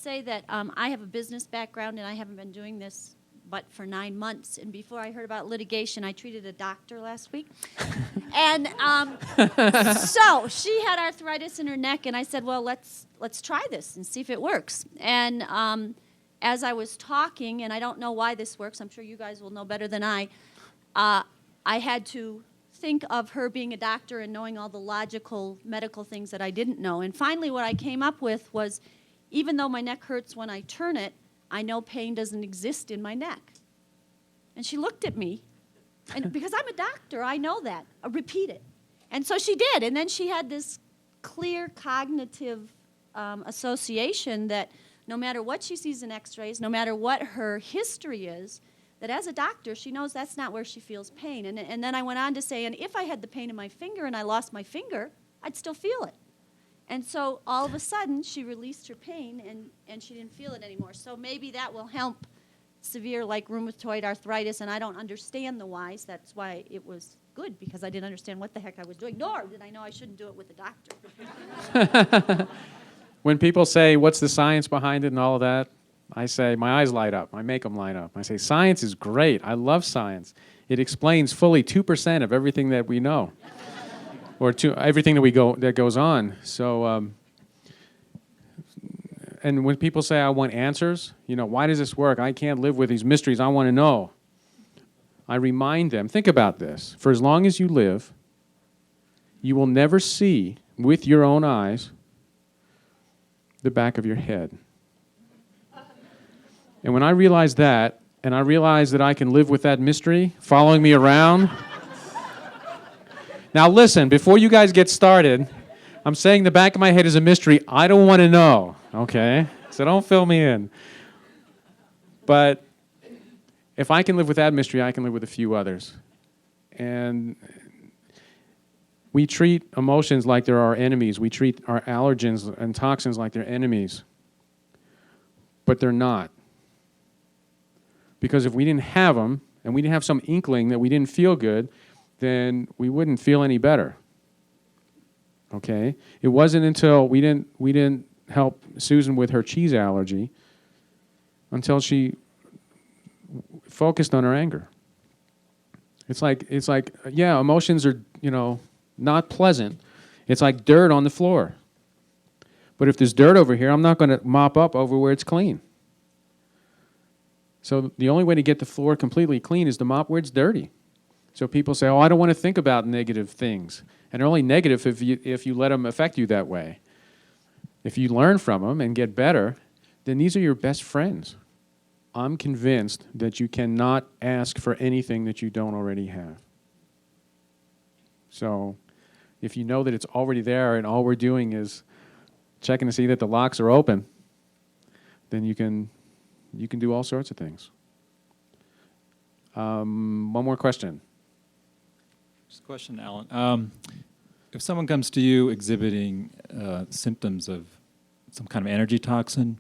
say that I have a business background, and I haven't been doing this but for 9 months. And before I heard about litigation, I treated a doctor last week. And so she had arthritis in her neck, and I said, well, let's try this and see if it works. And as I was talking, and I don't know why this works, I'm sure you guys will know better than I had to think of her being a doctor and knowing all the logical medical things that I didn't know. And finally what I came up with was, even though my neck hurts when I turn it, I know pain doesn't exist in my neck. And she looked at me, and because I'm a doctor, I know that. Repeat it. And so she did, and then she had this clear cognitive association that no matter what she sees in x-rays, no matter what her history is, that as a doctor, she knows that's not where she feels pain. And then I went on to say, and if I had the pain in my finger and I lost my finger, I'd still feel it. And so all of a sudden, she released her pain, and she didn't feel it anymore. So maybe that will help severe, like rheumatoid arthritis, and I don't understand the whys. That's why it was good, because I didn't understand what the heck I was doing, nor did I know I shouldn't do it with a doctor. When people say, what's the science behind it and all of that, I say, my eyes light up. I make them light up. I say, science is great. I love science. It explains fully 2% of everything that we know. Or everything that goes on. So, and when people say, I want answers, why does this work? I can't live with these mysteries. I want to know. I remind them, think about this. For as long as you live, you will never see with your own eyes the back of your head. And when I realized that, and I realized that I can live with that mystery following me around. Now listen, before you guys get started, I'm saying the back of my head is a mystery. I don't want to know, okay? So don't fill me in. But if I can live with that mystery, I can live with a few others. And we treat emotions like they're our enemies. We treat our allergens and toxins like they're enemies. But they're not. Because if we didn't have them, and we didn't have some inkling that we didn't feel good, then we wouldn't feel any better. Okay? It wasn't until we didn't help Susan with her cheese allergy until she focused on her anger. It's like yeah, emotions are, not pleasant. It's like dirt on the floor. But if there's dirt over here, I'm not going to mop up over where it's clean. So the only way to get the floor completely clean is to mop where it's dirty. So people say, oh, I don't want to think about negative things. And they're only negative if you let them affect you that way. If you learn from them and get better, then these are your best friends. I'm convinced that you cannot ask for anything that you don't already have. So if you know that it's already there and all we're doing is checking to see that the locks are open, then you can do all sorts of things. One more question. Just a question, Alan. If someone comes to you exhibiting symptoms of some kind of energy toxin,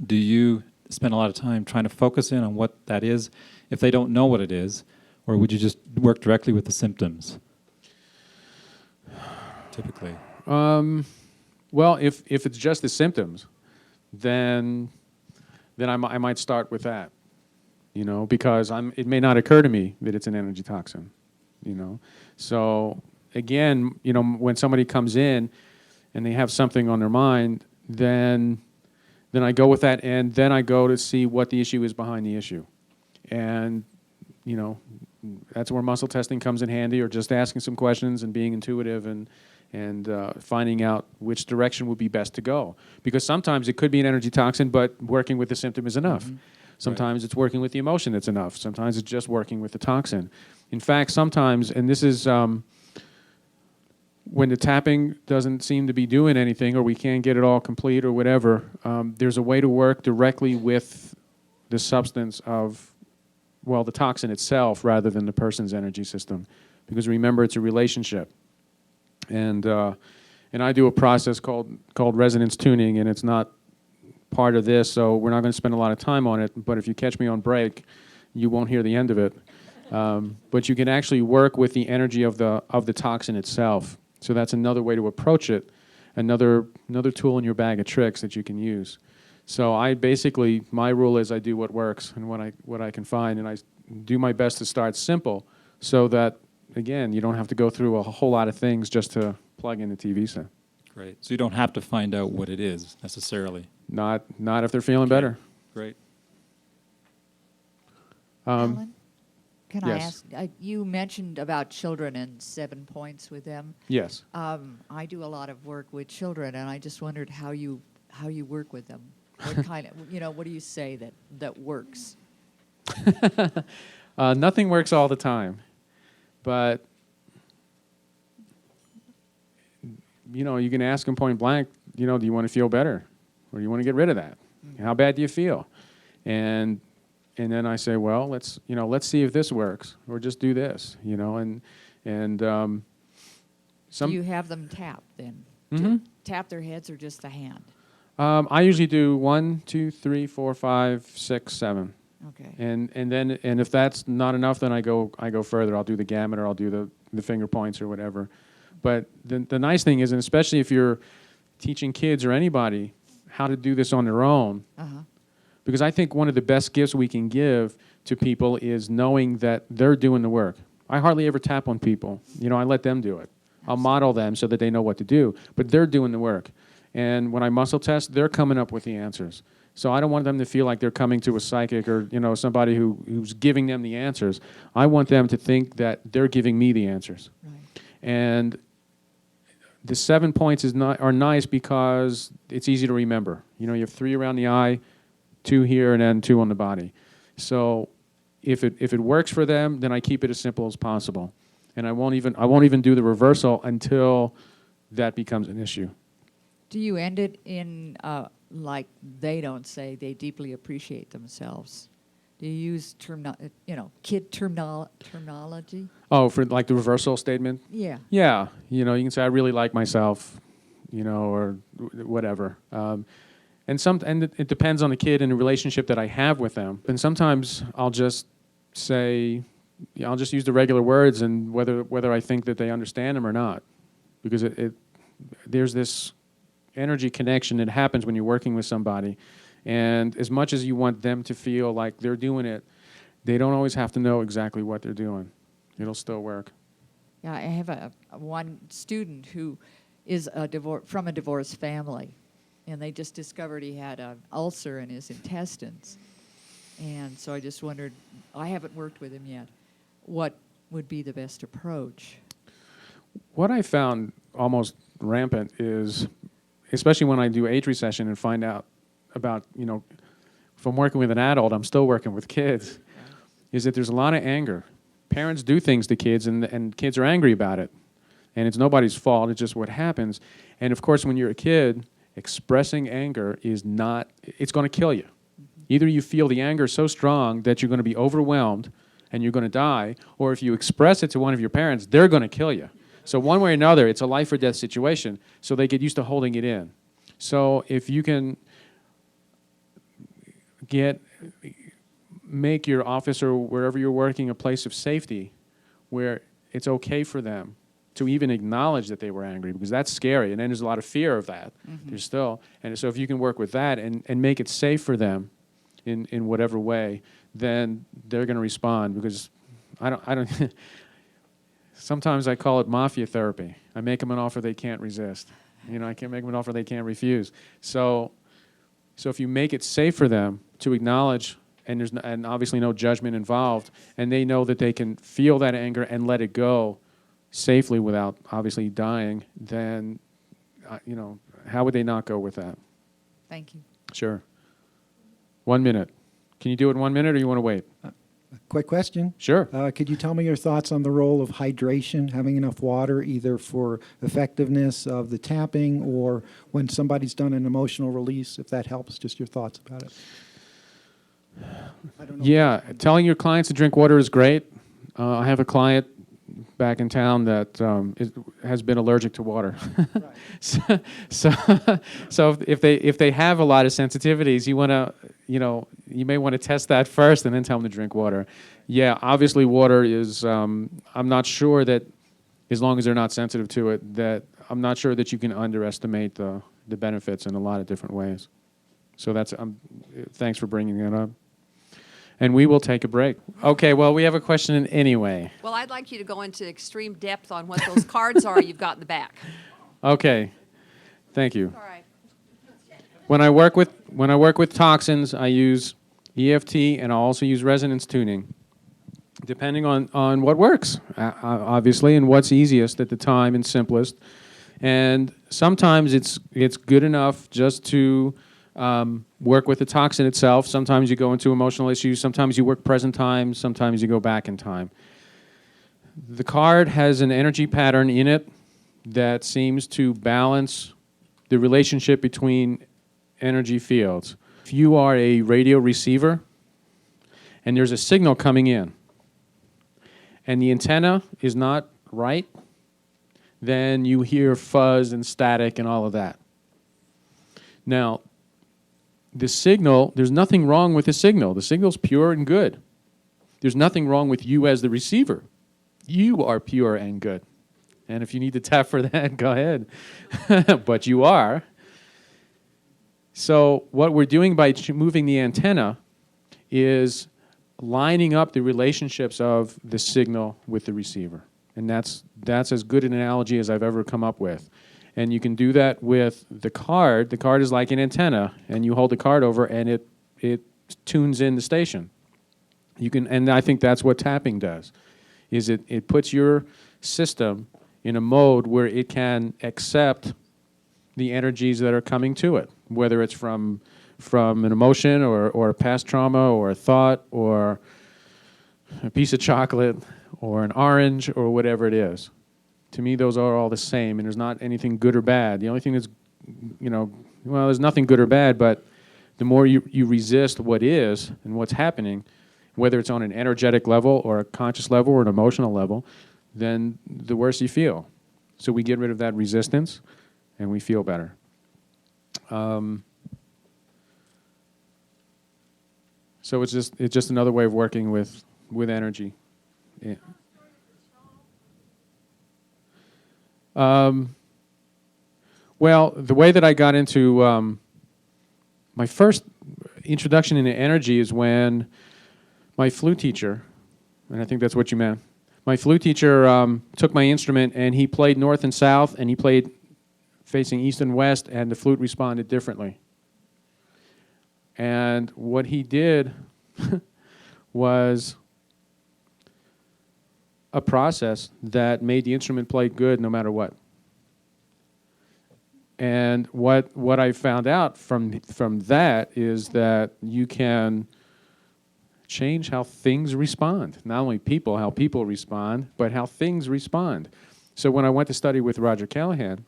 do you spend a lot of time trying to focus in on what that is if they don't know what it is, or would you just work directly with the symptoms, typically? Well, if it's just the symptoms, then I might start with that, because it may not occur to me that it's an energy toxin, So again, when somebody comes in and they have something on their mind, then I go with that, and then I go to see what the issue is behind the issue. And, that's where muscle testing comes in handy, or just asking some questions and being intuitive and finding out which direction would be best to go. Because sometimes it could be an energy toxin, but working with the symptom is enough. Mm-hmm. Sometimes it's working with the emotion that's enough. Sometimes it's just working with the toxin. In fact, sometimes, and this is when the tapping doesn't seem to be doing anything, or we can't get it all complete or whatever, there's a way to work directly with the substance of, the toxin itself rather than the person's energy system. Because remember, it's a relationship. And I do a process called resonance tuning, and it's not part of this, so we're not going to spend a lot of time on it. But if you catch me on break, you won't hear the end of it. But you can actually work with the energy of the toxin itself. So that's another way to approach it, another tool in your bag of tricks that you can use. So I basically, my rule is I do what works and what I can find, and I do my best to start simple so that, again, you don't have to go through a whole lot of things just to plug in the TV set. Great. So you don't have to find out what it is necessarily. Not if they're feeling better. Great. Alan, can I yes. ask? You mentioned about children and 7 points with them. Yes. I do a lot of work with children, and I just wondered how you work with them. What kind of, what do you say that works? Nothing works all the time, but you can ask them point blank. Do you want to feel better, or do you want to get rid of that? How bad do you feel? And then I say, well, let's see if this works, or just do this, and some. Do you have them tap then? Mhm. Tap their heads or just the hand? I usually do 1, 2, 3, 4, 5, 6, 7. Okay. And then if that's not enough, then I go further. I'll do the gamut, or I'll do the finger points or whatever. But the nice thing is, and especially if you're teaching kids or anybody how to do this on their own, because I think one of the best gifts we can give to people is knowing that they're doing the work. I hardly ever tap on people. I let them do it. I'll model them so that they know what to do, but they're doing the work. And when I muscle test, they're coming up with the answers. So I don't want them to feel like they're coming to a psychic or somebody who's giving them the answers. I want them to think that they're giving me the answers. Right. And the 7 points are nice because it's easy to remember. You have 3 around the eye, 2 here, and then 2 on the body. So if it works for them, then I keep it as simple as possible. And I won't even do the reversal until that becomes an issue. Do you end it in, like they don't say, they deeply appreciate themselves? Do you use kid terminology? Oh, for like the reversal statement? Yeah. Yeah. You can say, I really like myself, or whatever. And it depends on the kid and the relationship that I have with them. And sometimes I'll just say, I'll just use the regular words, and whether I think that they understand them or not. Because there's this energy connection that happens when you're working with somebody. And as much as you want them to feel like they're doing it, they don't always have to know exactly what they're doing. It'll still work. Yeah, I have one student who is from a divorced family, and they just discovered he had an ulcer in his intestines. And so I just wondered, I haven't worked with him yet, what would be the best approach? What I found almost rampant is, especially when I do age recession and find out about, if I'm working with an adult, I'm still working with kids, is that there's a lot of anger. Parents do things to kids, and kids are angry about it. And it's nobody's fault, it's just what happens. And of course, when you're a kid, expressing anger it's going to kill you. Either you feel the anger so strong that you're going to be overwhelmed and you're going to die, or if you express it to one of your parents, they're going to kill you. So one way or another, it's a life or death situation, so they get used to holding it in. So if you can make your office or wherever you're working a place of safety where it's okay for them to even acknowledge that they were angry, because that's scary, and then there's a lot of fear of that. There's still, and so if you can work with that and make it safe for them in whatever way, then they're going to respond, because I don't sometimes I call it mafia therapy. I make them an offer they can't resist. I can't make them an offer they can't refuse. So if you make it safe for them to acknowledge, and there's and obviously no judgment involved, and they know that they can feel that anger and let it go safely without obviously dying, then how would they not go with that? Thank you. Sure. 1 minute. Can you do it in 1 minute, or you want to wait? Quick question. Sure. Could you tell me your thoughts on the role of hydration, having enough water, either for effectiveness of the tapping or when somebody's done an emotional release, if that helps, just your thoughts about it? I don't know. Yeah, telling your clients to drink water is great. I have a client back in town that has been allergic to water. Right. so if they have a lot of sensitivities, you may want to test that first and then tell them to drink water. Yeah, obviously water is. I'm not sure that, as long as they're not sensitive to it, that I'm not sure that you can underestimate the benefits in a lot of different ways. So that's thanks for bringing that up. And we will take a break. Okay, well, we have a question anyway. Well, I'd like you to go into extreme depth on what those cards are you've got in the back. Okay, thank you. All right. When I work with toxins, I use EFT and I also use resonance tuning, depending on what works, obviously, and what's easiest at the time and simplest. And sometimes it's good enough just to work with the toxin itself. Sometimes you go into emotional issues. Sometimes you work present time. Sometimes you go back in time. The card has an energy pattern in it that seems to balance the relationship between energy fields. If you are a radio receiver and there's a signal coming in and the antenna is not right, then you hear fuzz and static and all of that. Now, the signal, there's nothing wrong with the signal. The signal's pure and good. There's nothing wrong with you as the receiver. You are pure and good. And if you need to tap for that, go ahead. But you are. So what we're doing by moving the antenna is lining up the relationships of the signal with the receiver. And that's as good an analogy as I've ever come up with. And you can do that with the card. The card is like an antenna, and you hold the card over, and it tunes in the station. You can, and I think that's what tapping does, is it puts your system in a mode where it can accept the energies that are coming to it, whether it's from an emotion or a past trauma or a thought or a piece of chocolate or an orange or whatever it is. To me, those are all the same, and there's not anything good or bad. The only thing that's, well, there's nothing good or bad, but the more you resist what is and what's happening, whether it's on an energetic level or a conscious level or an emotional level, then the worse you feel. So we get rid of that resistance, and we feel better. So it's just another way of working with energy. Yeah. Well, the way that I got into my first introduction into energy is when my flute teacher, and I think that's what you meant, my flute teacher took my instrument and he played north and south, and he played facing east and west, and the flute responded differently. And what he did was a process that made the instrument play good no matter what. And what I found out from that is that you can change how things respond. Not only people, how people respond, but how things respond. So when I went to study with Roger Callahan,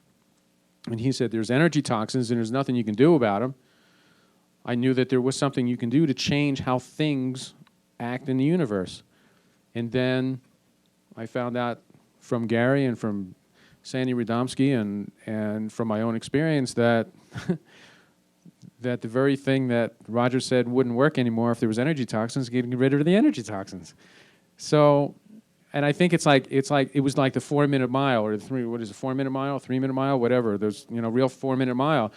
and he said there's energy toxins and there's nothing you can do about them, I knew that there was something you can do to change how things act in the universe. And then I found out from Gary and from Sandy Radomski and from my own experience that that the very thing that Roger said wouldn't work anymore if there was energy toxins, getting rid of the energy toxins. So, and I think it was like the 4-minute mile, or 4-minute mile, 3-minute mile, whatever. There's real 4-minute mile.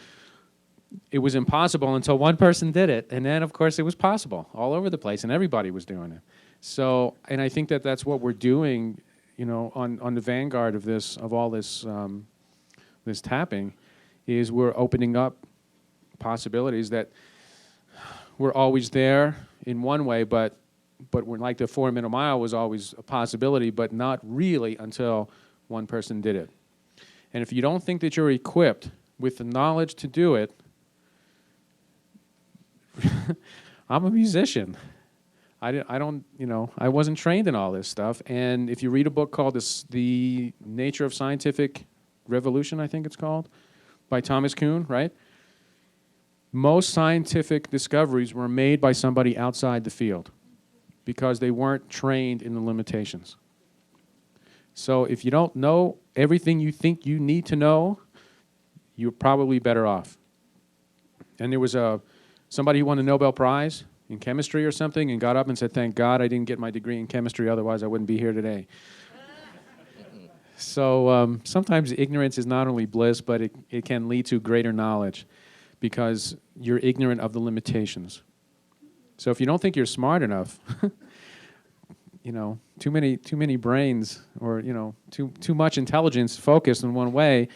It was impossible until one person did it, and then of course it was possible all over the place, and everybody was doing it. So, and I think that that's what we're doing, on the vanguard of this, of all this, this tapping, is we're opening up possibilities that were always there in one way, but we're like the 4-minute mile was always a possibility, but not really until one person did it. And if you don't think that you're equipped with the knowledge to do it, I'm a musician. I wasn't trained in all this stuff. And if you read a book called The Nature of Scientific Revolution, I think it's called, by Thomas Kuhn, right? Most scientific discoveries were made by somebody outside the field because they weren't trained in the limitations. So if you don't know everything you think you need to know, you're probably better off. And there was somebody who won a Nobel Prize in chemistry or something and got up and said, "Thank God I didn't get my degree in chemistry, otherwise I wouldn't be here today." So sometimes ignorance is not only bliss, but it can lead to greater knowledge. because you're ignorant of the limitations. So if you don't think you're smart enough, too many brains, or too much intelligence focused in one way,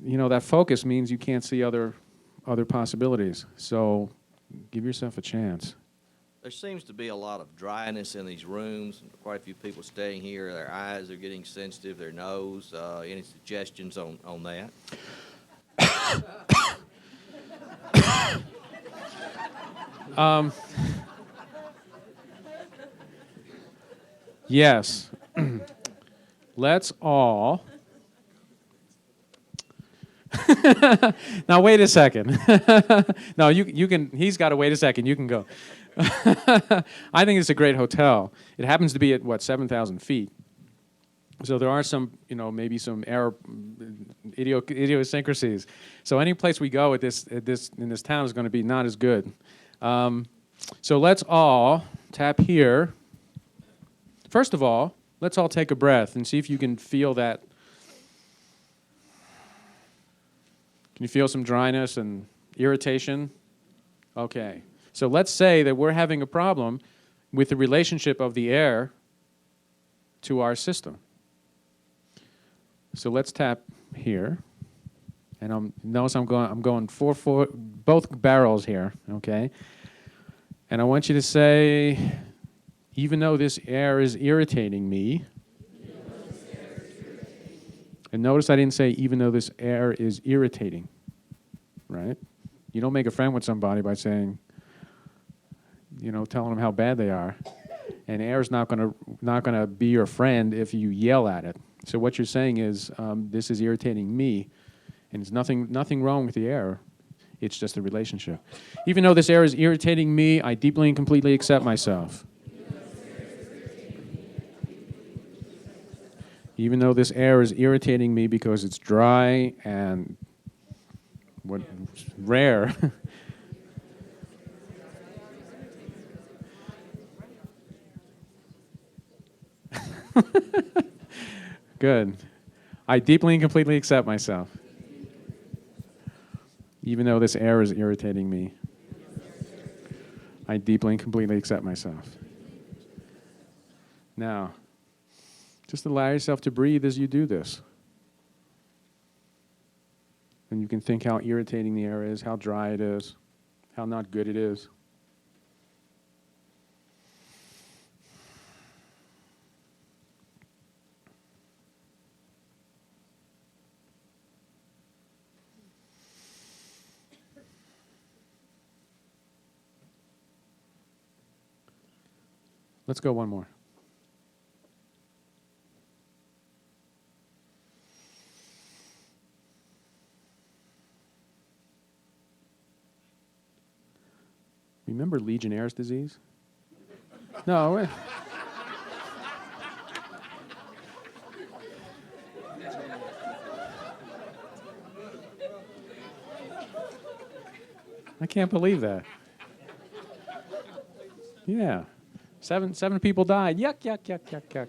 that focus means you can't see other possibilities. So give yourself a chance. There seems to be a lot of dryness in these rooms. Quite a few people staying here, their eyes are getting sensitive, their nose. Any suggestions on that? Yes. Let's all. Now wait a second. No, you can. He's got to wait a second. You can go. I think it's a great hotel. It happens to be at 7,000 feet. So there are some, maybe some idiosyncrasies. So any place we go in this town is going to be not as good. So let's all tap here. First of all, let's all take a breath and see if you can feel that. Can you feel some dryness and irritation? Okay. So let's say that we're having a problem with the relationship of the air to our system. So let's tap here. And notice I'm going for both barrels here, okay? And I want you to say, even though this air is irritating me. And notice I didn't say, even though this air is irritating, right? You don't make a friend with somebody by saying, telling them how bad they are. And air's not gonna be your friend if you yell at it. So what you're saying is, this is irritating me, and there's nothing wrong with the air. It's just a relationship. Even though this air is irritating me, I deeply and completely accept myself. Even though this air is irritating me because it's dry and rare. Good. I deeply and completely accept myself. Even though this air is irritating me, I deeply and completely accept myself. Now, just allow yourself to breathe as you do this. And you can think how irritating the air is, how dry it is, how not good it is. Let's go one more. Remember Legionnaire's disease? No. I can't believe that. Yeah. Seven people died. Yuck, yuck, yuck, yuck, yuck.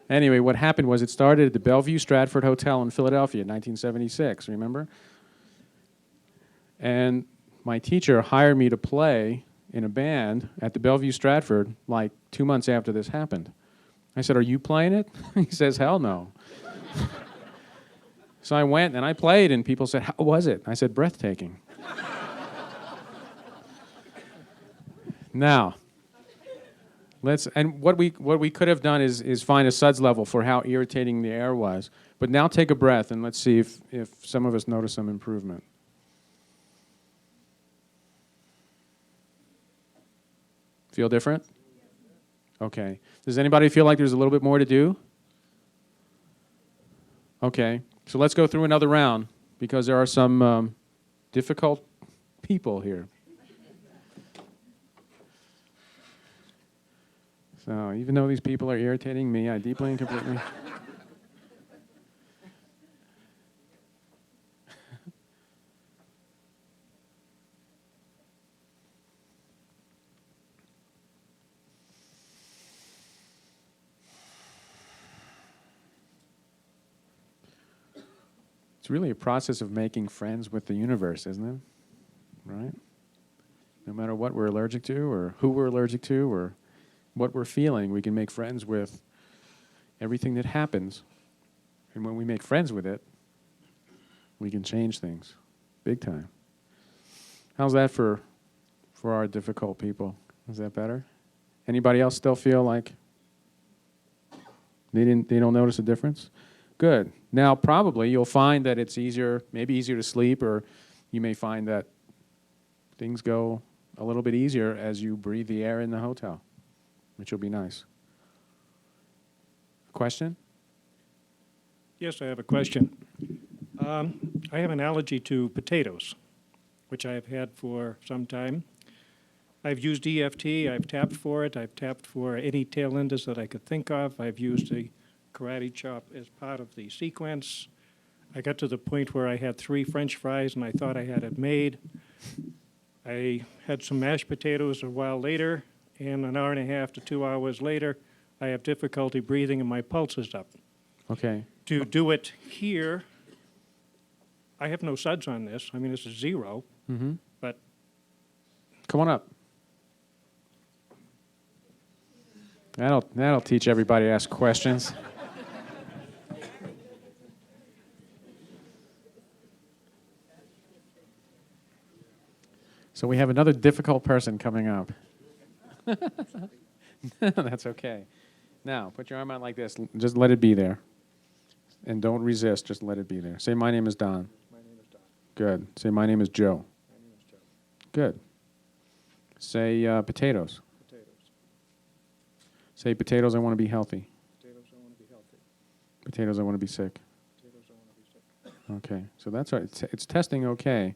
Anyway, what happened was it started at the Bellevue Stratford Hotel in Philadelphia in 1976, remember? And my teacher hired me to play in a band at the Bellevue Stratford like 2 months after this happened. I said, "Are you playing it?" He says, "Hell no." So I went and I played, and people said, "How was it?" I said, "Breathtaking." Now, what we could have done is find a suds level for how irritating the air was. But now take a breath and let's see if some of us notice some improvement. Feel different? Okay. Does anybody feel like there's a little bit more to do? Okay. So let's go through another round because there are some difficult people here. So even though these people are irritating me, I deeply and completely... It's really a process of making friends with the universe, isn't it? Right? No matter what we're allergic to or who we're allergic to or what we're feeling, we can make friends with everything that happens. And when we make friends with it, we can change things big time. How's that for our difficult people? Is that better? Anybody else still feel like they don't notice a difference? Good. Now probably you'll find that it's maybe easier to sleep, or you may find that things go a little bit easier as you breathe the air in the hotel, which will be nice. Question? Yes, I have a question. I have an allergy to potatoes, which I have had for some time. I've used EFT, I've tapped for it, I've tapped for any tail enders that I could think of. I've used a karate chop as part of the sequence. I got to the point where I had 3 French fries and I thought I had it made. I had some mashed potatoes a while later, and an hour and a half to 2 hours later, I have difficulty breathing and my pulse is up. Okay. To do it here, I have no suds on this. I mean, this is 0, but Come on up. That'll teach everybody to ask questions. So we have another difficult person coming up. That's okay. Now, put your arm out like this. Just let it be there. And don't resist. Just let it be there. Say, my name is Don. my name is Don. Good. Say, my name is Joe. My name is Joe. Good. Say, potatoes. Potatoes. Say, potatoes, I want to be healthy. Potatoes, I want to be healthy. Potatoes, I want to be sick. Potatoes, I want to be sick. Okay. So that's all right. It's testing okay.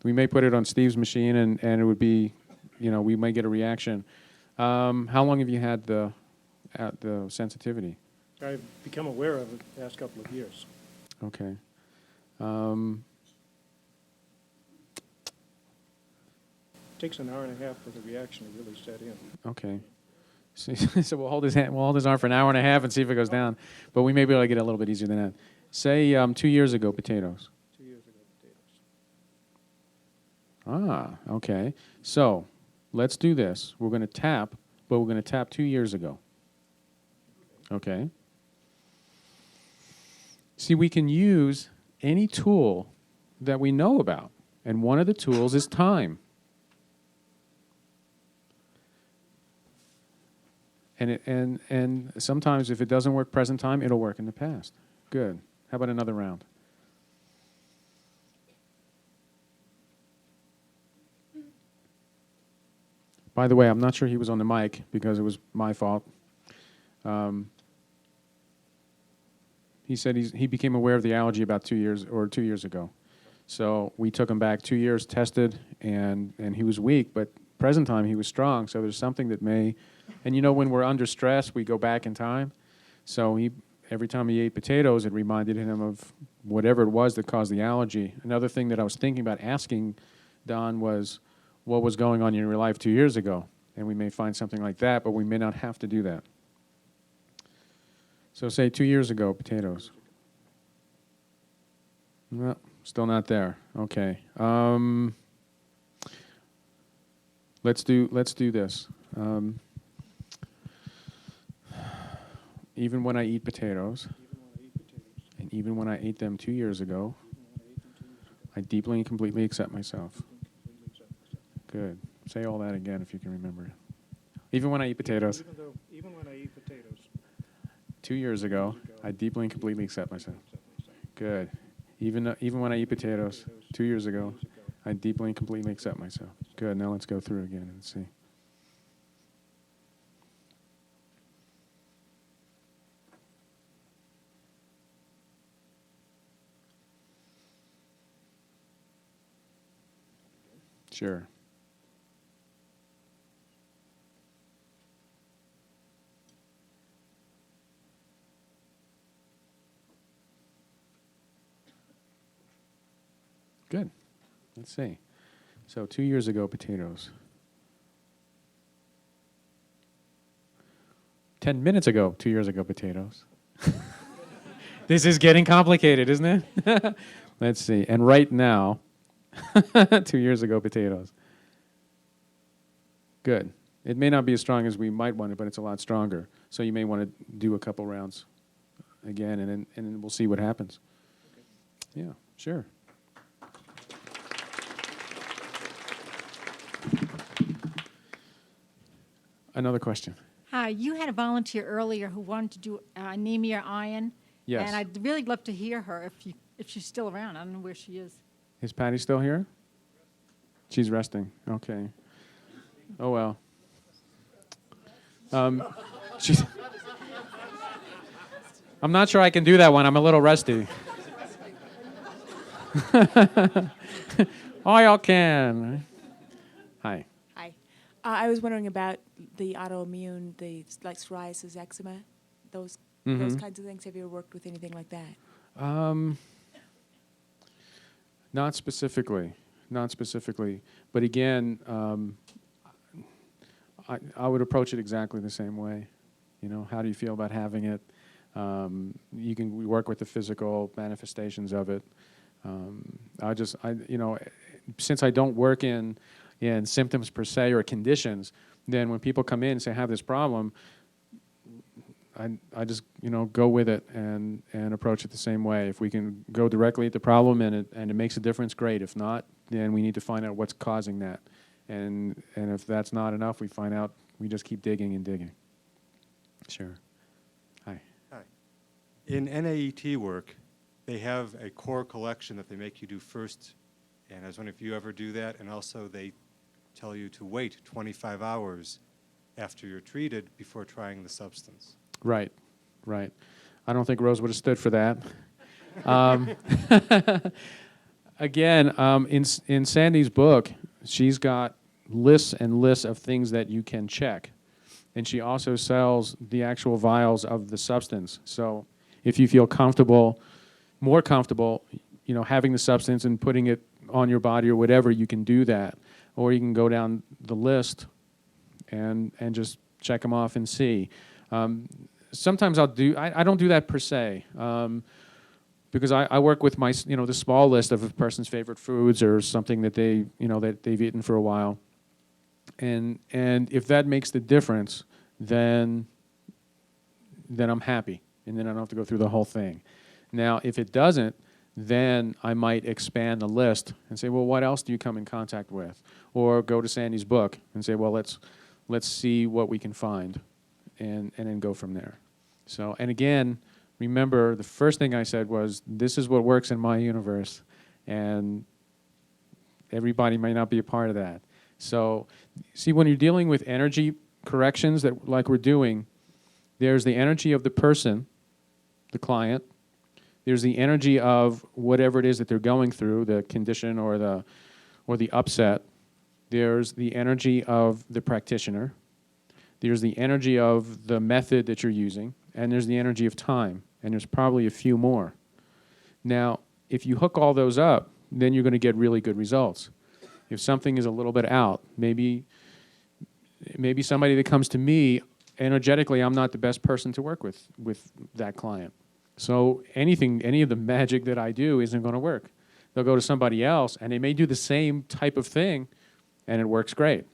We may put it on Steve's machine, and it would be, we may get a reaction. How long have you had the sensitivity? I've become aware of it the past couple of years. Okay. It takes an hour and a half for the reaction to really set in. Okay. So we'll hold his arm for an hour and a half and see if it goes down. But we may be able to get it a little bit easier than that. Say 2 years ago, potatoes. 2 years ago, potatoes. Okay. So let's do this. We're going to tap, but we're going to tap 2 years ago. Okay. See, we can use any tool that we know about, and one of the tools is time. And sometimes if it doesn't work present time, it'll work in the past. Good. How about another round? By the way, I'm not sure he was on the mic because it was my fault. He said he became aware of the allergy about 2 years ago. So we took him back 2 years, tested, and he was weak, but present time he was strong. So there's something that may, and when we're under stress, we go back in time. So every time he ate potatoes, it reminded him of whatever it was that caused the allergy. Another thing that I was thinking about asking Don was, what was going on in your life 2 years ago? And we may find something like that, but we may not have to do that. So say 2 years ago, potatoes. No, still not there. Okay. Let's do this. Even when I eat potatoes, and even when I ate them 2 years ago, I deeply and completely accept myself. Good. Say all that again if you can remember it. Even when I eat potatoes. Even when I eat potatoes. 2 years ago, I deeply and completely accept myself. Good. Even when I eat potatoes, 2 years ago, I deeply and completely accept myself. Good. Now let's go through again and see. Sure. Good. Let's see. So 2 years ago, potatoes. 10 minutes ago, 2 years ago, potatoes. This is getting complicated, isn't it? Let's see. And right now, 2 years ago, potatoes. Good. It may not be as strong as we might want it, but it's a lot stronger. So you may want to do a couple rounds again, and then we'll see what happens. Yeah, sure. Another question. Hi, you had a volunteer earlier who wanted to do anemia iron. Yes. And I'd really love to hear her if she's still around. I don't know where she is. Is Patty still here? She's resting. Okay. Oh, well. She's I'm not sure I can do that one. I'm a little rusty. Oh, y'all can. Hi. Hi. I was wondering about the autoimmune, like psoriasis, eczema, those kinds of things. Have you ever worked with anything like that? Not specifically. Not specifically. But again, I would approach it exactly the same way. You know, how do you feel about having it? We work with the physical manifestations of it. Since I don't work in symptoms per se or conditions, then when people come in and say, I have this problem, I just, go with it and approach it the same way. If we can go directly at the problem and it makes a difference, great. If not, then we need to find out what's causing that. And if that's not enough, we just keep digging and digging. Sure. Hi. Hi. In NAET work, they have a core collection that they make you do first, and I was wondering if you ever do that, and also they tell you to wait 25 hours after you're treated before trying the substance. Right. I don't think Rose would have stood for that. Again, in Sandy's book, she's got lists and lists of things that you can check. And she also sells the actual vials of the substance. So if you feel more comfortable, having the substance and putting it on your body or whatever, you can do that. Or you can go down the list and just check them off and see. Sometimes I don't do that per se, because I work with my, the small list of a person's favorite foods or something that that they've eaten for a while. And if that makes the difference, then I'm happy, and then I don't have to go through the whole thing. Now, if it doesn't, then I might expand the list and say, well, what else do you come in contact with? Or go to Sandy's book and say, well, let's see what we can find, and then go from there. So, and again, remember, the first thing I said was, this is what works in my universe, and everybody may not be a part of that. So, see, when you're dealing with energy corrections that like we're doing, there's the energy of the person, the client. There's the energy of whatever it is that they're going through, the condition or the upset. There's the energy of the practitioner. There's the energy of the method that you're using, and there's the energy of time, and there's probably a few more. Now, if you hook all those up, then you're going to get really good results. If something is a little bit out, maybe somebody that comes to me, energetically, I'm not the best person to work with that client. So any of the magic that I do isn't going to work. They'll go to somebody else, and they may do the same type of thing, and it works great,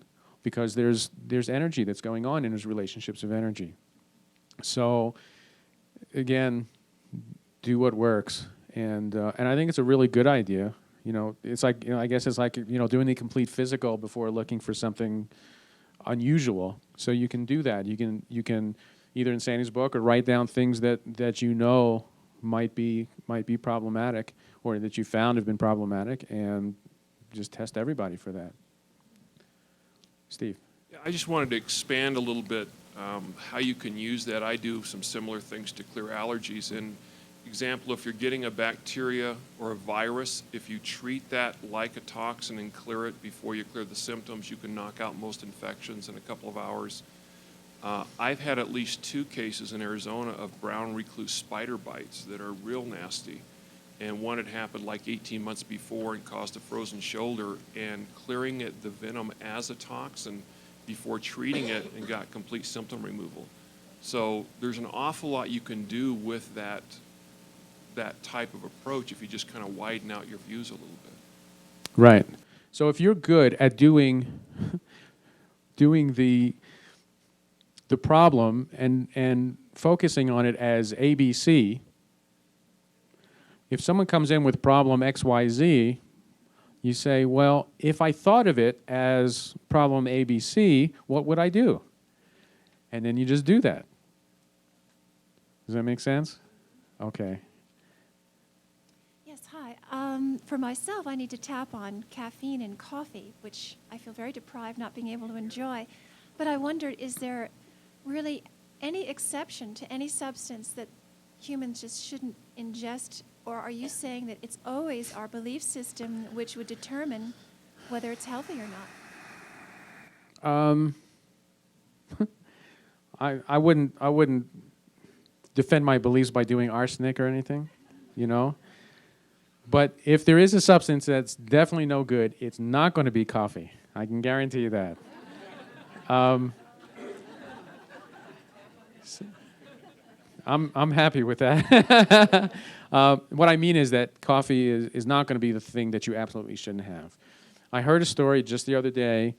because there's energy that's going on in those relationships of energy. So, again, do what works, and I think it's a really good idea. It's like, I guess it's like, doing the complete physical before looking for something unusual. So you can do that. You can either in Sandy's book or write down things that might be problematic, or that you found have been problematic, and just test everybody for that. Steve. I just wanted to expand a little bit how you can use that. I do some similar things to clear allergies. And example, if you're getting a bacteria or a virus, if you treat that like a toxin and clear it before you clear the symptoms, you can knock out most infections in a couple of hours. I've had at least 2 cases in Arizona of brown recluse spider bites that are real nasty. And one had happened like 18 months before and caused a frozen shoulder, and clearing the venom as a toxin before treating it, and got complete symptom removal. So there's an awful lot you can do with that that type of approach if you just kind of widen out your views a little bit. Right. So if you're good at doing the problem and focusing on it as ABC, if someone comes in with problem XYZ, you say, well, if I thought of it as problem ABC, what would I do? And then you just do that. Does that make sense? Okay. Yes, hi. For myself, I need to tap on caffeine and coffee, which I feel very deprived not being able to enjoy. But I wondered, is there really any exception to any substance that humans just shouldn't ingest? Or are you saying that it's always our belief system which would determine whether it's healthy or not? I wouldn't defend my beliefs by doing arsenic or anything, you know. But if there is a substance that's definitely no good, it's not going to be coffee. I can guarantee you that. I'm happy with that. What I mean is that coffee is not going to be the thing that you absolutely shouldn't have. I heard a story just the other day.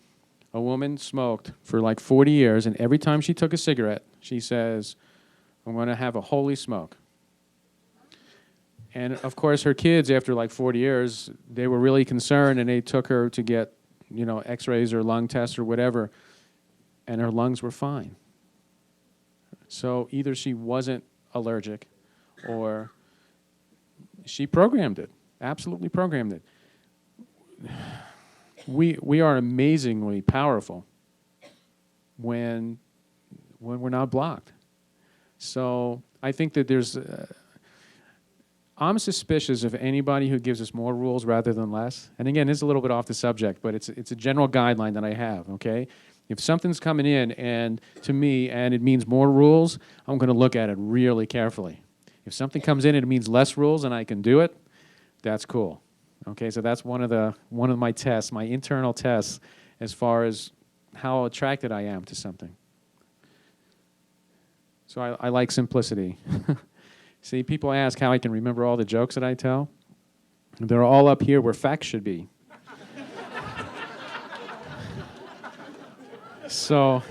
A woman smoked for like 40 years, and every time she took a cigarette, she says, I'm going to have a holy smoke. And, of course, her kids, after like 40 years, they were really concerned, and they took her to get, you know, x-rays or lung tests or whatever, and her lungs were fine. So either she wasn't allergic or she programmed it, absolutely programmed it. We are amazingly powerful when we're not blocked. So I think that there's... I'm suspicious of anybody who gives us more rules rather than less. And again, this is a little bit off the subject, but it's a general guideline that I have, okay? If something's coming in and to me and it means more rules, I'm going to look at it really carefully. If something comes in and it means less rules and I can do it, that's cool. Okay, so that's one of my tests, my internal tests, as far as how attracted I am to something. So I like simplicity. See, people ask how I can remember all the jokes that I tell. They're all up here where facts should be. So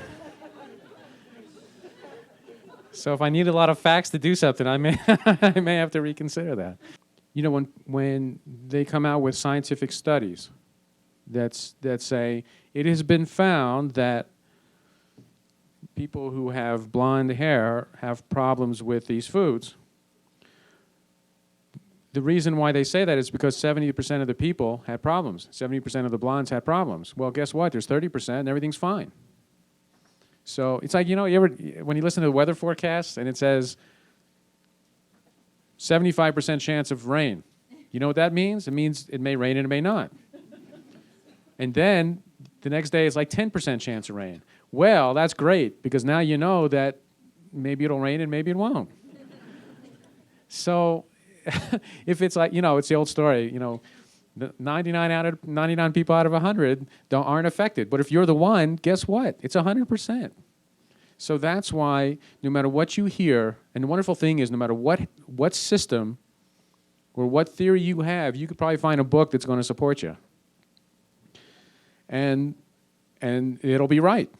if I need a lot of facts to do something, I may I may have to reconsider that. You know, when they come out with scientific studies that say it has been found that people who have blonde hair have problems with these foods, the reason why they say that is because 70% of the people had problems. 70% of the blondes had problems. Well, guess what? There's 30% and everything's fine. So it's like, you know, when you listen to the weather forecast and it says 75% chance of rain, you know what that means? It means it may rain and it may not. And then the next day it's like 10% chance of rain. Well, that's great because now you know that maybe it'll rain and maybe it won't. So if it's like, you know, it's the old story, you know, 99 people out of 100 aren't affected. But if you're the one, guess what? It's 100%. So that's why no matter what you hear, and the wonderful thing is no matter what system or what theory you have, you could probably find a book that's going to support you. And it'll be right.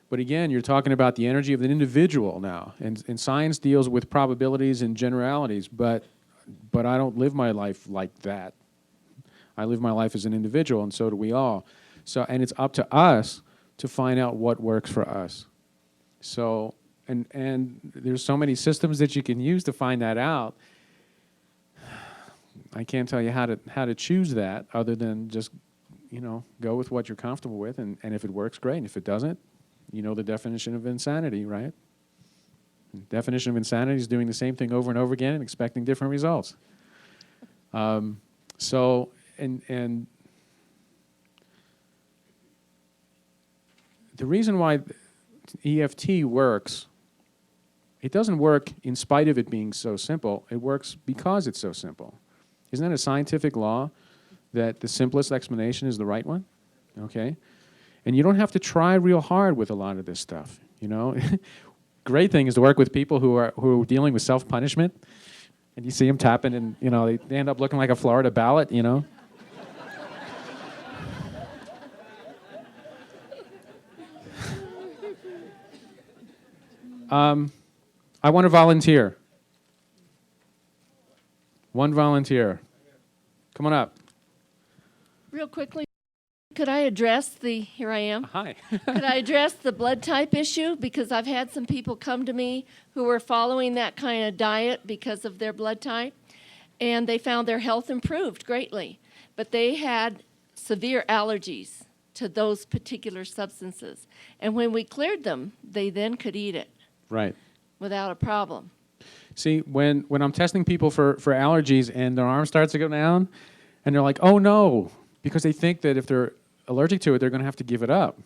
But again, you're talking about the energy of an individual now. And science deals with probabilities and generalities, but I don't live my life like that. I live my life as an individual, and so do we all. So, and it's up to us to find out what works for us. So, and there's so many systems that you can use to find that out. I can't tell you how to choose that other than just, you know, go with what you're comfortable with, and if it works, great. And if it doesn't, you know the definition of insanity, right? The definition of insanity is doing the same thing over and over again and expecting different results. So, and the reason why EFT works, it doesn't work in spite of it being so simple. It works because it's so simple. Isn't that a scientific law that the simplest explanation is the right one? Okay? And you don't have to try real hard with a lot of this stuff, you know? Great thing is to work with people who are dealing with self-punishment And you see them tapping, and they end up looking like a Florida ballot. I want to volunteer. One volunteer. Come on up. Real quickly, could I address here I am. Hi. Could I address the blood type issue? Because I've had some people come to me who were following that kind of diet because of their blood type, and they found their health improved greatly. But they had severe allergies to those particular substances. And when we cleared them, they then could eat it Right. without a problem. See, when I'm testing people for allergies and their arm starts to go down, and they're like, oh no, because they think that if they're allergic to it, they're going to have to give it up.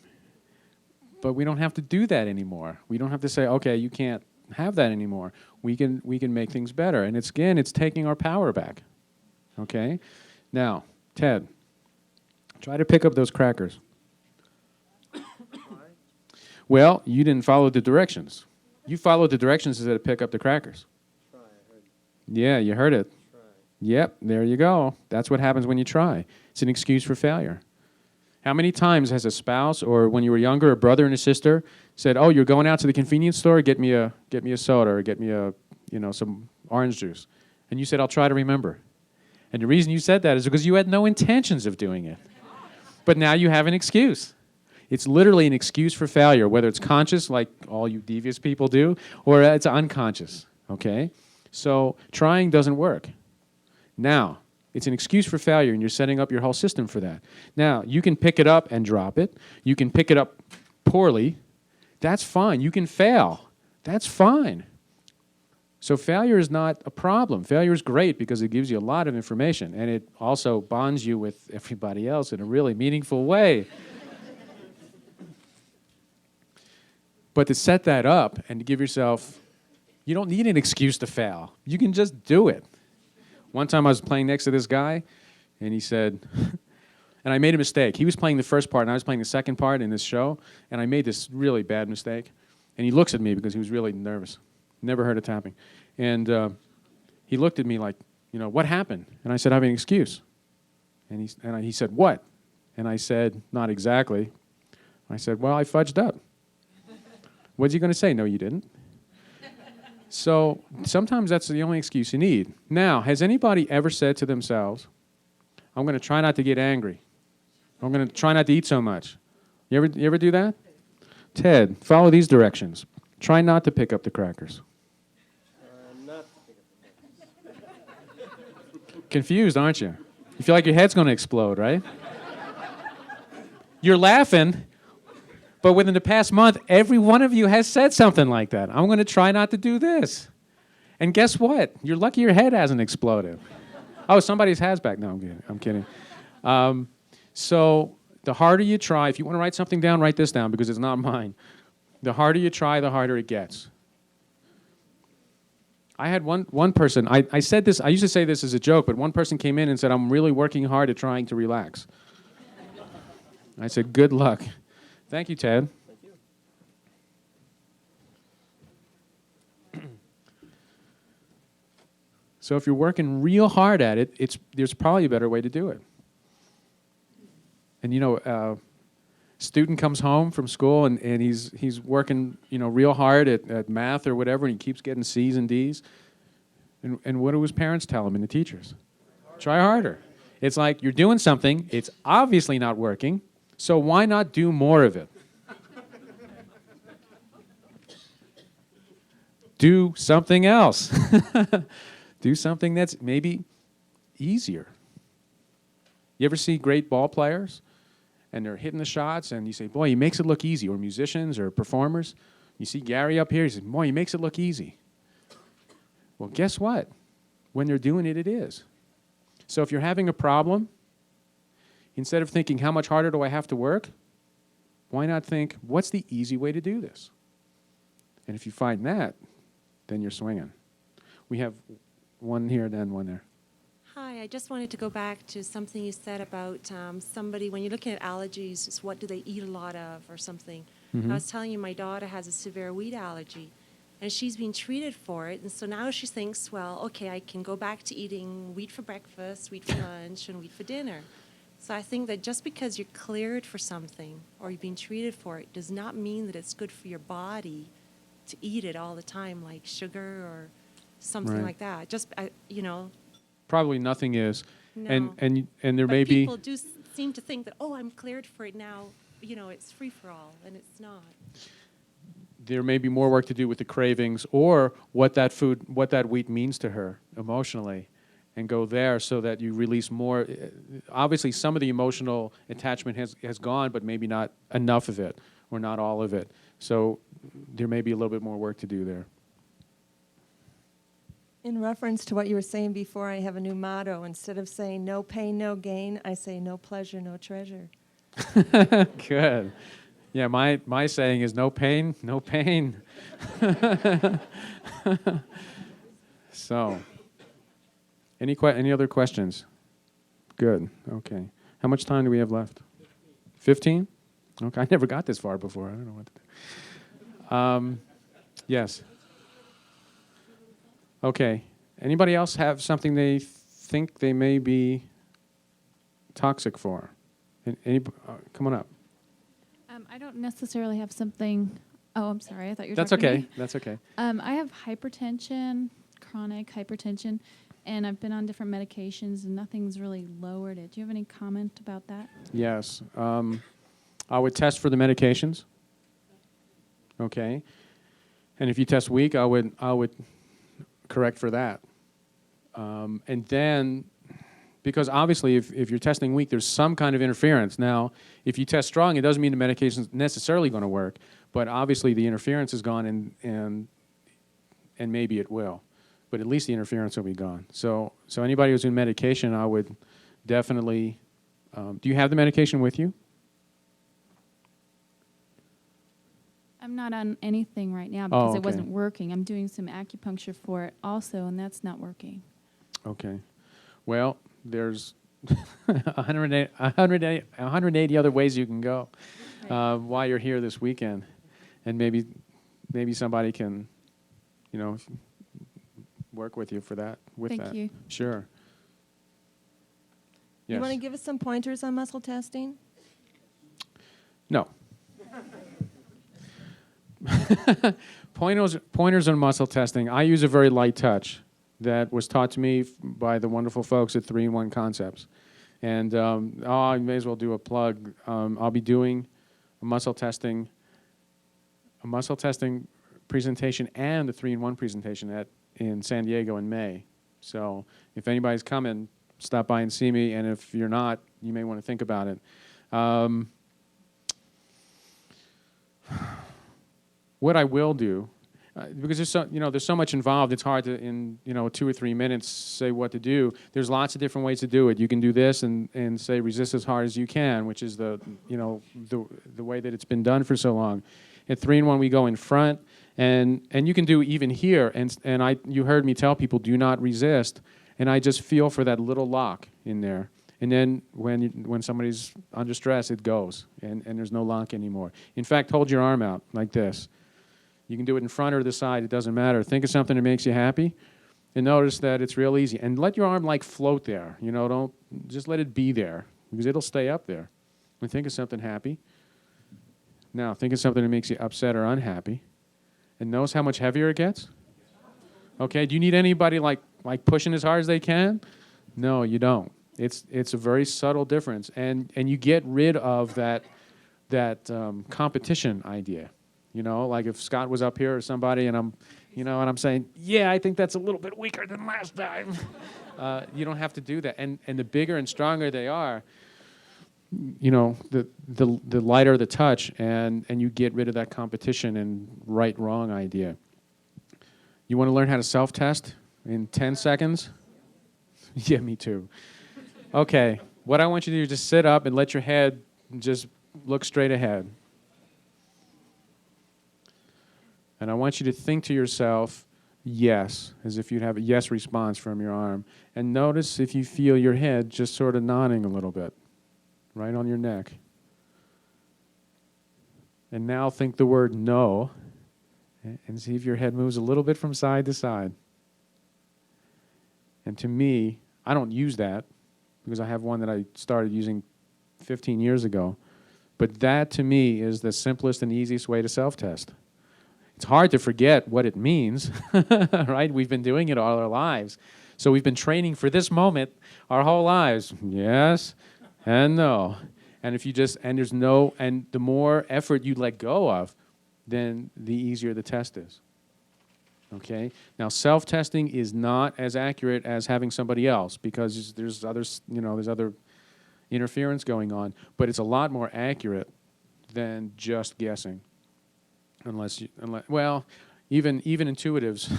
But we don't have to do that anymore. We don't have to say, okay, you can't have that anymore. We can make things better. And it's taking our power back. Okay? Now, Ted, try to pick up those crackers. Well, you didn't follow the directions. You followed the directions instead of pick up the crackers. Yeah, you heard it. Yep, there you go. That's what happens when you try. It's an excuse for failure. How many times has a spouse, or when you were younger, a brother and a sister said, "Oh, you're going out to the convenience store, get me a soda, or get me some orange juice," and you said, "I'll try to remember." And the reason you said that is because you had no intentions of doing it. But now you have an excuse. It's literally an excuse for failure, whether it's conscious, like all you devious people do, or it's unconscious. Okay, so trying doesn't work. Now, it's an excuse for failure, and you're setting up your whole system for that. Now, you can pick it up and drop it. You can pick it up poorly. That's fine. You can fail. That's fine. So failure is not a problem. Failure is great because it gives you a lot of information, and it also bonds you with everybody else in a really meaningful way. But to set that up and to give yourself, you don't need an excuse to fail. You can just do it. One time I was playing next to this guy, and he said, and I made a mistake. He was playing the first part, and I was playing the second part in this show, and I made this really bad mistake. And he looks at me because he was really nervous. Never heard of tapping. And he looked at me like, what happened? And I said, I have an excuse. And he said, what? And I said, not exactly. I said, well, I fudged up. What's he going to say? No, you didn't. So sometimes that's the only excuse you need. Now, has anybody ever said to themselves, I'm going to try not to get angry. I'm going to try not to eat so much. You ever do that? Ted, follow these directions. Try not to pick up the crackers. Confused, aren't you? You feel like your head's going to explode, right? You're laughing. But within the past month, every one of you has said something like that. I'm going to try not to do this. And guess what? You're lucky your head hasn't exploded. Oh, somebody's has back. No, I'm kidding. So the harder you try, if you want to write something down, write this down because it's not mine. The harder you try, the harder it gets. I had one person, I said this, I used to say this as a joke, but one person came in and said, I'm really working hard at trying to relax. I said, good luck. Thank you, Ted. Thank you. So if you're working real hard at it, there's probably a better way to do it. And student comes home from school and he's working real hard at math or whatever, and he keeps getting C's and D's. And what do his parents tell him and the teachers? Try harder. It's like you're doing something, it's obviously not working, so why not do more of it? Do something else. Do something that's maybe easier. You ever see great ball players and they're hitting the shots and you say, boy, he makes it look easy, or musicians or performers. You see Gary up here, he says, boy, he makes it look easy. Well, guess what? When they're doing it, it is. So if you're having a problem, instead of thinking, how much harder do I have to work? Why not think, what's the easy way to do this? And if you find that, then you're swinging. We have one here, then one there. Hi, I just wanted to go back to something you said about somebody, when you're looking at allergies, it's what do they eat a lot of or something. Mm-hmm. I was telling you my daughter has a severe wheat allergy, And she's been treated for it. And so now she thinks, well, okay, I can go back to eating wheat for breakfast, wheat for lunch, and wheat for dinner. So I think that just because you're cleared for something or you've been treated for it does not mean that it's good for your body to eat it all the time, like sugar or something Right. like that. Just, Probably nothing is. No. And there but may be. people do seem to think that, oh, I'm cleared for it now, it's free for all, and it's not. There may be more work to do with the cravings or what that wheat means to her emotionally, and go there so that you release more. Obviously, some of the emotional attachment has gone, but maybe not enough of it or not all of it. So there may be a little bit more work to do there. In reference to what you were saying before, I have a new motto. Instead of saying no pain, no gain, I say no pleasure, no treasure. Good. Yeah, my saying is no pain, no pain. So, any other questions? Good. Okay. How much time do we have left? 15? Okay. I never got this far before. I don't know what to do. Yes. Okay. Anybody else have something they think they may be toxic for? Come on up. I don't necessarily have something. Oh, I'm sorry. I thought you were That's talking to okay. me. That's okay. I have hypertension, chronic hypertension, and I've been on different medications, and nothing's really lowered it. Do you have any comment about that? Yes. I would test for the medications. Okay. And if you test weak, I would correct for that. And then, because obviously if you're testing weak, there's some kind of interference. Now, if you test strong, it doesn't mean the medication's necessarily going to work, but obviously the interference is gone and maybe it will. But at least the interference will be gone. So anybody who's in medication, I would definitely, do you have the medication with you? I'm not on anything right now because okay. it wasn't working. I'm doing some acupuncture for it also, and that's not working. Okay. Well, there's 180 other ways you can go while you're here this weekend. And maybe somebody can, work with you for that. Thank you. Sure. Yes. You want to give us some pointers on muscle testing? No. Pointers on muscle testing. I use a very light touch that was taught to me by the wonderful folks at 3-in-1 Concepts. And I may as well do a plug. I'll be doing a muscle testing presentation and a 3-in-1 presentation in San Diego in May. So if anybody's coming, stop by and see me. And if you're not, you may want to think about it. What I will do, because there's so much involved, it's hard to, in 2 or 3 minutes, say what to do. There's lots of different ways to do it. You can do this and say resist as hard as you can, which is the way that it's been done for so long. At 3-in-1, we go in front, and you can do even here. And you heard me tell people, do not resist. And I just feel for that little lock in there. And then when somebody's under stress, it goes, and there's no lock anymore. In fact, hold your arm out like this. You can do it in front or the side. It doesn't matter. Think of something that makes you happy, and notice that it's real easy. And let your arm float there. Don't just let it be there, because it'll stay up there. And think of something happy. Now think of something that makes you upset or unhappy, and notice how much heavier it gets. Okay. Do you need anybody like pushing as hard as they can? No, you don't. It's a very subtle difference, and you get rid of that competition idea. Like if Scott was up here or somebody, and I'm saying, yeah, I think that's a little bit weaker than last time. You don't have to do that, and the bigger and stronger they are, the lighter the touch, and you get rid of that competition and right-wrong idea. You want to learn how to self-test in 10 seconds? Yeah, me too. Okay, what I want you to do is just sit up and let your head just look straight ahead. And I want you to think to yourself, yes, as if you'd have a yes response from your arm. And notice if you feel your head just sort of nodding a little bit, right on your neck. And now think the word no, And see if your head moves a little bit from side to side. And to me, I don't use that because I have one that I started using 15 years ago. But that, to me, is the simplest and easiest way to self-test. It's hard to forget what it means, right? We've been doing it all our lives. So we've been training for this moment our whole lives. Yes and no. And if you just, and there's no, and the more effort you let go of, then the easier the test is. Okay? Now, self-testing is not as accurate as having somebody else because there's others, there's other interference going on, but it's a lot more accurate than just guessing. Unless well, even intuitives,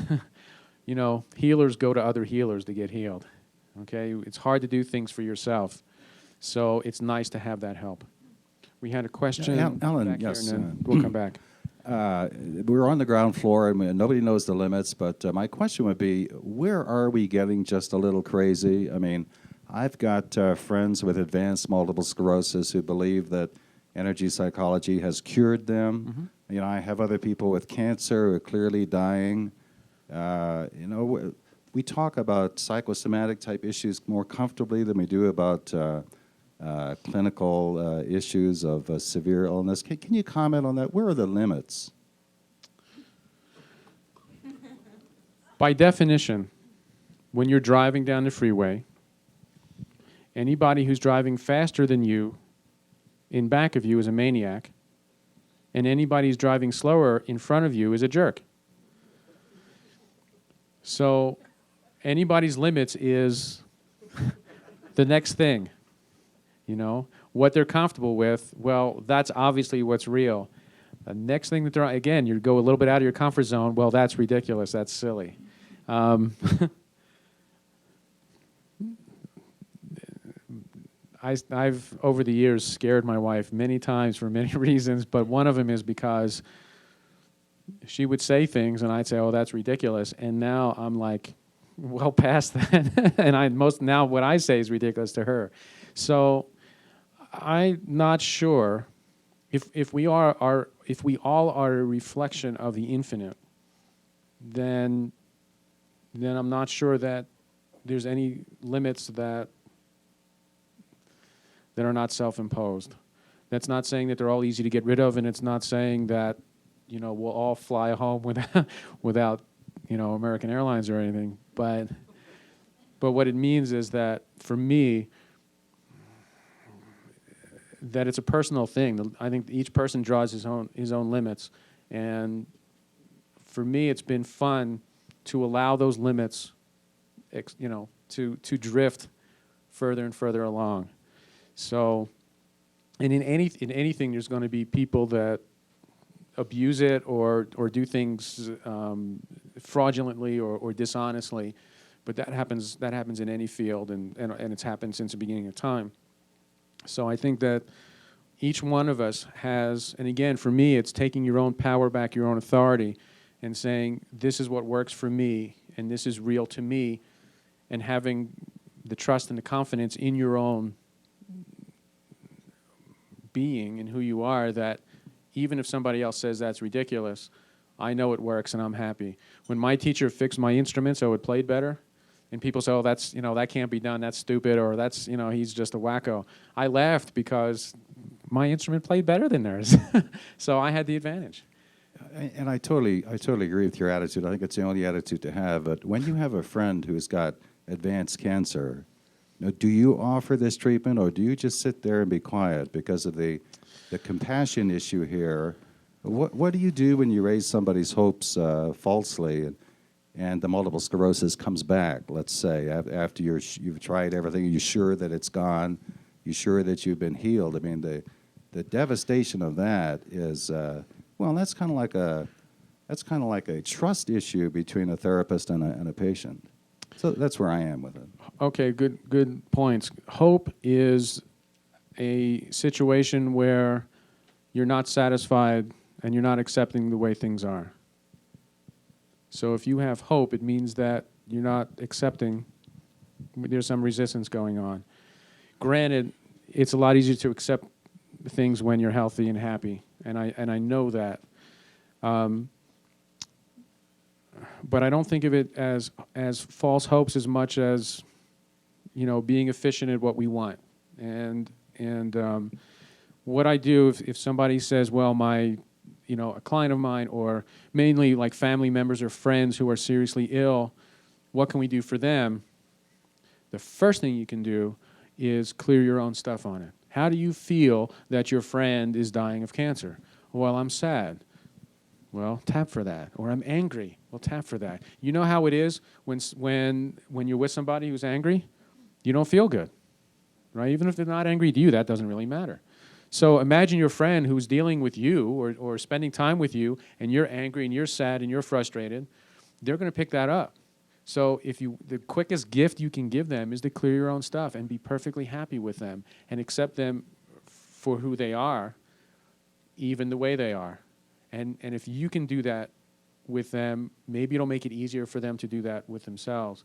healers go to other healers to get healed. Okay? It's hard to do things for yourself. So it's nice to have that help. We had a question. Alan, back yes. here, and then we'll come back. We're on the ground floor, and nobody knows the limits, but my question would be, where are we getting just a little crazy? I mean, I've got friends with advanced multiple sclerosis who believe that energy psychology has cured them. Mm-hmm. I have other people with cancer who are clearly dying. We talk about psychosomatic type issues more comfortably than we do about clinical issues of severe illness. Can you comment on that? Where are the limits? By definition, when you're driving down the freeway, anybody who's driving faster than you in back of you is a maniac, and anybody who's driving slower in front of you is a jerk. So anybody's limits is the next thing. What they're comfortable with, well, that's obviously what's real. The next thing that they're, again, you go a little bit out of your comfort zone, well, that's ridiculous, that's silly. I've, over the years, scared my wife many times for many reasons, but one of them is because she would say things, and I'd say, oh, that's ridiculous, and now I'm like, well past that, and now what I say is ridiculous to her. So I'm not sure if we all are a reflection of the infinite, then I'm not sure that there's any limits that are not self-imposed. That's not saying that they're all easy to get rid of, and it's not saying that we'll all fly home without American Airlines or anything. But what it means is that for me, that it's a personal thing. I think each person draws his own limits, and for me, it's been fun to allow those limits, to drift further and further along. So, and in anything, there's going to be people that abuse it or do things fraudulently or dishonestly, but that happens in any field, and it's happened since the beginning of time. So I think that each one of us has, and again, for me, it's taking your own power back, your own authority, and saying, this is what works for me, and this is real to me, and having the trust and the confidence in your own being and who you are, that even if somebody else says that's ridiculous, I know it works and I'm happy. When my teacher fixed my instrument so it played better, and people say, oh, that's, that can't be done, that's stupid, or that's, he's just a wacko, I laughed because my instrument played better than theirs. So I had the advantage. And I totally agree with your attitude. I think it's the only attitude to have. But when you have a friend who's got advanced cancer, do you offer this treatment, or do you just sit there and be quiet because of the compassion issue here? What do you do when you raise somebody's hopes falsely, and the multiple sclerosis comes back, let's say, after you've tried everything, you're sure that it's gone, you're sure that you've been healed? I mean, the devastation of that is, that's kind of like a trust issue between a therapist and a patient. So that's where I am with it. Okay, good points. Hope is a situation where you're not satisfied and you're not accepting the way things are. So if you have hope, it means that you're not accepting, there's some resistance going on. Granted, it's a lot easier to accept things when you're healthy and happy, and I know that. but I don't think of it as false hopes as much as, being efficient at what we want. And what I do if somebody says, well, a client of mine, or mainly like family members or friends who are seriously ill, what can we do for them? The first thing you can do is clear your own stuff on it. How do you feel that your friend is dying of cancer? Well, I'm sad. Well, tap for that. Or I'm angry. Well, tap for that. You know how it is when you're with somebody who's angry? You don't feel good, right? Even if they're not angry to you, that doesn't really matter. So imagine your friend who's dealing with you or spending time with you, and you're angry and you're sad and you're frustrated. They're going to pick that up. So the quickest gift you can give them is to clear your own stuff and be perfectly happy with them and accept them for who they are, even the way they are. And if you can do that with them, maybe it'll make it easier for them to do that with themselves.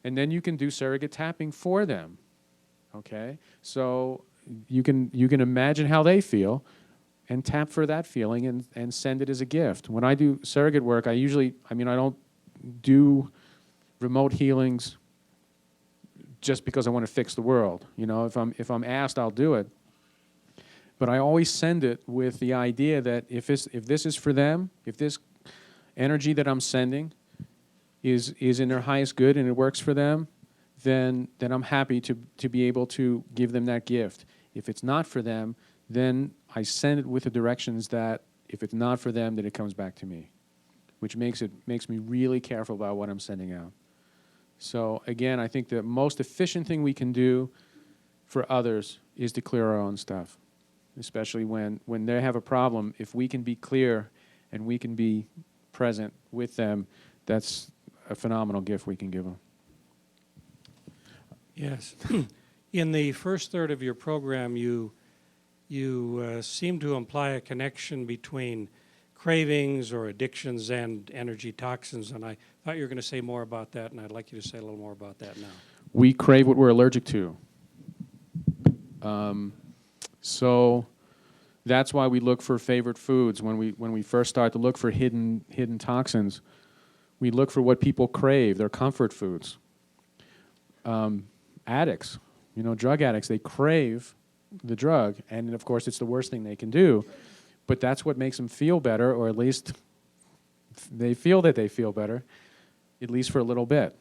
And then you can do surrogate tapping for them, okay? So you can imagine how they feel and tap for that feeling and send it as a gift. When I do surrogate work, I don't do remote healings just because I want to fix the world. If I'm asked, I'll do it. But I always send it with the idea that if this is for them, if this energy that I'm sending is in their highest good and it works for them, then I'm happy to be able to give them that gift. If it's not for them, then I send it with the directions that if it's not for them, then it comes back to me, which makes me really careful about what I'm sending out. So again, I think the most efficient thing we can do for others is to clear our own stuff, especially when they have a problem. If we can be clear and we can be present with them, that's a phenomenal gift we can give them. Yes. In the first third of your program, you seem to imply a connection between cravings or addictions and energy toxins, and I thought you were going to say more about that, and I'd like you to say a little more about that now. We crave what we're allergic to. So that's why we look for favorite foods. When we first start to look for hidden toxins, we look for what people crave, their comfort foods. Addicts, drug addicts, they crave the drug, and of course it's the worst thing they can do, but that's what makes them feel better, or at least they feel that they feel better, at least for a little bit.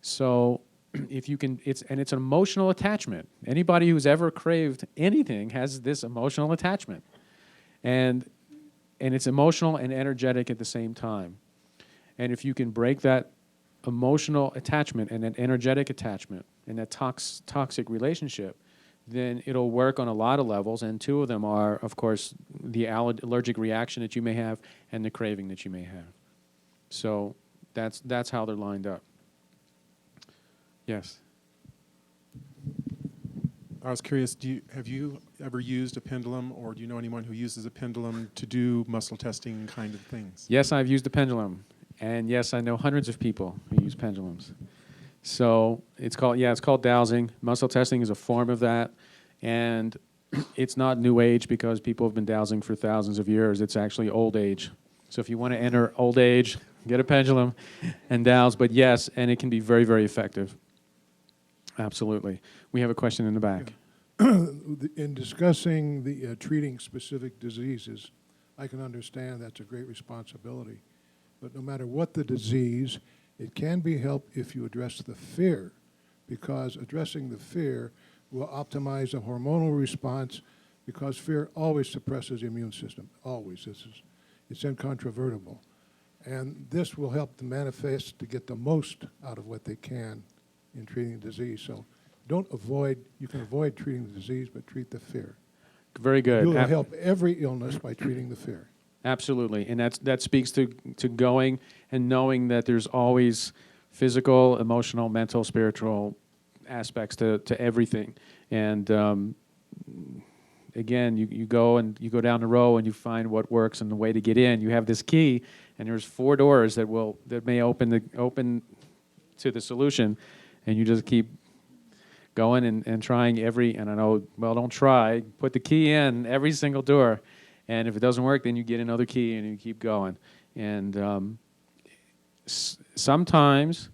So if you can, it's an emotional attachment. Anybody who's ever craved anything has this emotional attachment, and it's emotional and energetic at the same time. And if you can break that emotional attachment and that energetic attachment and that toxic relationship, then it'll work on a lot of levels, and two of them are, of course, the allergic reaction that you may have and the craving that you may have. So that's how they're lined up. Yes. I was curious, have you ever used a pendulum, or do you know anyone who uses a pendulum to do muscle testing kind of things? Yes, I've used a pendulum. And yes, I know hundreds of people who use pendulums. So it's called dowsing. Muscle testing is a form of that. And it's not new age because people have been dowsing for thousands of years. It's actually old age. So if you want to enter old age, get a pendulum and dowse. But yes, and it can be very, very effective. Absolutely. We have a question in the back. In discussing the treating specific diseases, I can understand that's a great responsibility. But no matter what the disease, it can be helped if you address the fear, because addressing the fear will optimize the hormonal response, because fear always suppresses the immune system, always. It's incontrovertible. And this will help the manifest to get the most out of what they can in treating the disease. So you can avoid treating the disease, but treat the fear. Very good. You will help every illness by treating the fear. Absolutely, and that speaks to going and knowing that there's always physical, emotional, mental, spiritual aspects to everything. And again, you go down the row and you find what works and the way to get in. You have this key, and there's 4 doors that may open to the solution, and you just keep going and trying and I know, well, don't try. Put the key in every single door. And if it doesn't work, then you get another key and you keep going. And Sometimes,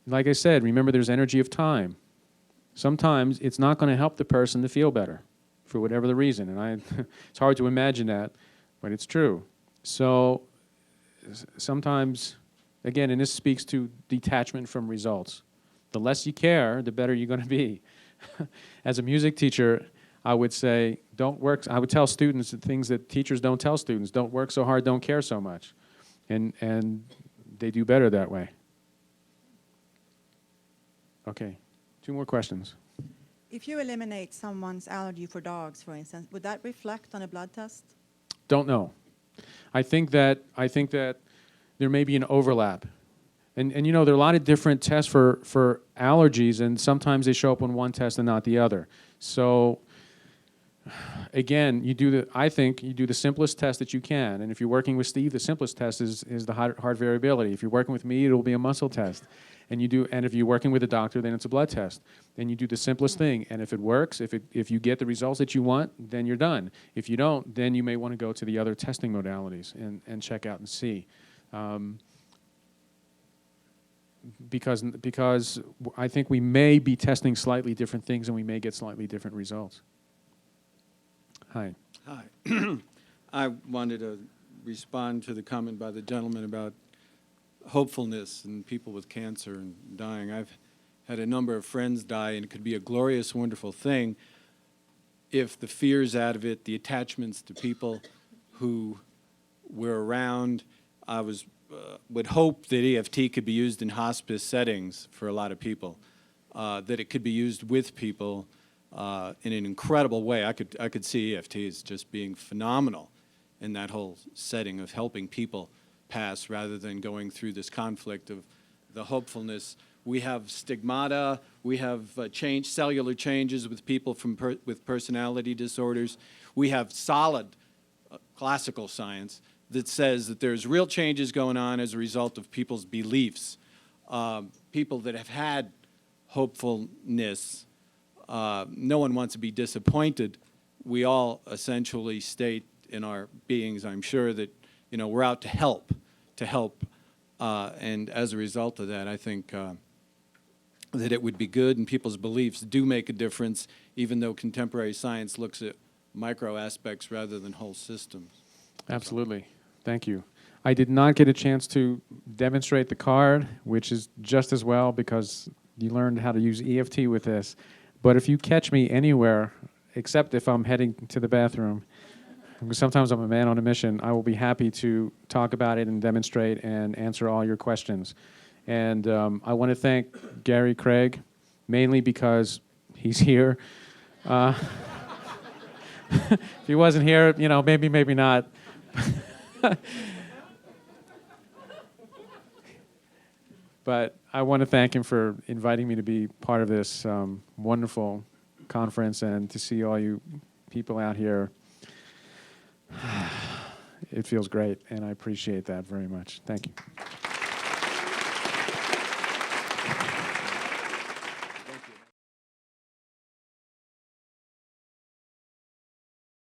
like I said, remember there's energy of time. Sometimes it's not going to help the person to feel better for whatever the reason. And it's hard to imagine that, but it's true. So sometimes, again, and this speaks to detachment from results. The less you care, the better you're going to be. As a music teacher, I would say, I would tell students the things that teachers don't tell students. Don't work so hard, don't care so much. And they do better that way. Okay, 2 more questions. If you eliminate someone's allergy for dogs, for instance, would that reflect on a blood test? Don't know. I think that there may be an overlap. And you know, there are a lot of different tests for allergies, and sometimes they show up on one test and not the other. So again, I think you do the simplest test that you can. And if you're working with Steve, the simplest test is the heart variability. If you're working with me, it'll be a muscle test. And if you're working with a doctor, then it's a blood test. Then you do the simplest thing. And if it works, if you get the results that you want, then you're done. If you don't, then you may want to go to the other testing modalities and check out and see. Because I think we may be testing slightly different things and we may get slightly different results. Hi. Hi. I wanted to respond to the comment by the gentleman about hopefulness and people with cancer and dying. I've had a number of friends die, and it could be a glorious, wonderful thing if the fears out of it, the attachments to people who were around. I would hope that EFT could be used in hospice settings for a lot of people, that it could be used with people in an incredible way. I could see EFT as just being phenomenal in that whole setting of helping people pass rather than going through this conflict of the hopefulness. We have stigmata, we have cellular changes with people with personality disorders. We have solid classical science that says that there's real changes going on as a result of people's beliefs. People that have had hopefulness, no one wants to be disappointed. We all essentially state in our beings, I'm sure, that we're out to help. And as a result of that, I think that it would be good, and people's beliefs do make a difference, even though contemporary science looks at micro aspects rather than whole systems. Absolutely. Thank you. I did not get a chance to demonstrate the card, which is just as well because you learned how to use EFT with this. But if you catch me anywhere, except if I'm heading to the bathroom, because sometimes I'm a man on a mission, I will be happy to talk about it and demonstrate and answer all your questions. And I want to thank Gary Craig, mainly because he's here. If he wasn't here, maybe not. But I want to thank him for inviting me to be part of this wonderful conference and to see all you people out here. It feels great, and I appreciate that very much. Thank you.